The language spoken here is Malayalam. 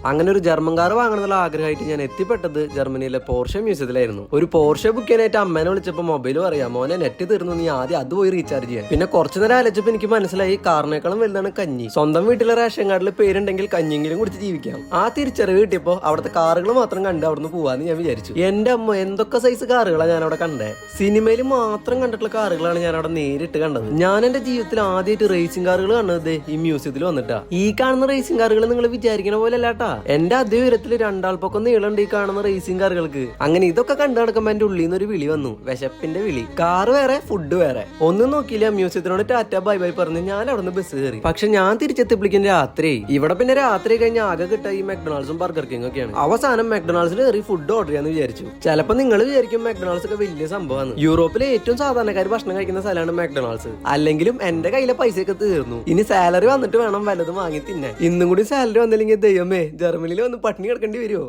അങ്ങനെ ഒരു ജർമ്മൻ കാർ വാങ്ങണമെന്നുള്ള ആഗ്രഹമായിട്ട് ഞാൻ എത്തിപ്പെട്ടത് ജർമ്മനിയിലെ പോർഷെ മ്യൂസിയത്തിലായിരുന്നു. ഒരു പോർഷെ ബുക്ക് ചെയ്യാനായിട്ട് അമ്മേനെ വിളിച്ചപ്പോൾ മൊബൈൽ പറയാം, മോനെ നെറ്റ് തീർന്നു, നീ ആദ്യം അത് പോയി റീചാർജ് ചെയ്യാൻ. പിന്നെ കുറച്ചു നേരം ആലോചിച്ചപ്പോൾ എനിക്ക് മനസ്സിലായി കാറിനേക്കാളും വലുതാണ് കഞ്ഞി. സ്വന്തം വീട്ടിലെ റേഷൻ കാർഡിൽ പേരുണ്ടെങ്കിൽ കഞ്ഞിയെങ്കിലും കുടിച്ച് ജീവിക്കാം. ആ തിരിച്ചറിവ് കിട്ടിയപ്പോൾ അവിടുത്തെ കാറുകൾ മാത്രം കണ്ട് അവിടുന്ന് പോവാന്ന് ഞാൻ വിചാരിച്ചു. എന്റെ അമ്മ എന്തൊക്കെ സൈസ് കാറുകളാണ് ഞാൻ അവിടെ കണ്ടേ. സിനിമയിൽ മാത്രം കണ്ടിട്ടുള്ള കാറുകളാണ് ഞാൻ അവിടെ നേരിട്ട് കണ്ടത്. ഞാൻ എന്റെ ജീവിതത്തിൽ ആദ്യമായിട്ട് റേസിംഗ് കാറുകൾ കണ്ടത് ഈ മ്യൂസിയത്തിൽ വന്നിട്ടാ. ഈ കാണുന്ന റേസിംഗ് കാറുകൾ നിങ്ങൾ വിചാരിക്കുന്ന പോലെ അല്ലാട്ടാ. എന്റെ അതേ ഉയരത്തിൽ രണ്ടാൾപ്പൊക്കെ നീളുണ്ട് ഈ കാണുന്ന റേസിംഗ് കാറുകൾക്ക്. അങ്ങനെ ഇതൊക്കെ കണ്ടു നടക്കുമ്പോ എന്റെ ഉള്ളിൽ നിന്ന് ഒരു വിളി വന്നു, വിശപ്പിന്റെ വിളി. കാറ് വേറെ, ഫുഡ് വേറെ. ഒന്നും നോക്കിയില്ല, മ്യൂസിയത്തിനോട് ടാറ്റ ബൈ ബൈ പറഞ്ഞ് ഞാൻ അവിടെ നിന്ന് ബസ് കയറി. പക്ഷെ ഞാൻ തിരിച്ചെത്തിപ്പിടിക്കുന്ന രാത്രി. ഇവിടെ പിന്നെ രാത്രി കഴിഞ്ഞ് ആകെ കിട്ടുക ഈ മെക്ഡൊണാൾഡ്സും ബർഗർ കിങ് ഒക്കെയാണ്. അവസാനം മെക്ഡൊണാൾഡ്സിൽ കയറി ഫുഡ് ഓർഡർ ചെയ്യാന്ന് വിചാരിച്ചു. ചിലപ്പോൾ നിങ്ങൾ വിചാരിക്കും മെക്ഡൊണാൾഡ്സ് ഒക്കെ വലിയ സംഭവമാണ്. യൂറോപ്പിലെ ഏറ്റവും സാധാരണക്കാർ ഭക്ഷണം കഴിക്കുന്ന സ്ഥലമാണ് മെക്ഡൊണാൾഡ്സ്. അല്ലെങ്കിലും എന്റെ കയ്യിലെ പൈസയൊക്കെ തീർന്നു. ഇനി സാലറി വന്നിട്ട് വേണം വല്ലതും വാങ്ങി തിന്നാൻ. ഇന്നും കൂടി സാലറി വന്നില്ലെങ്കിൽ ദൈവമേ, ജർമ്മനിയിൽ വന്ന് പട്ടിണി കിടക്കേണ്ടി വരുമോ?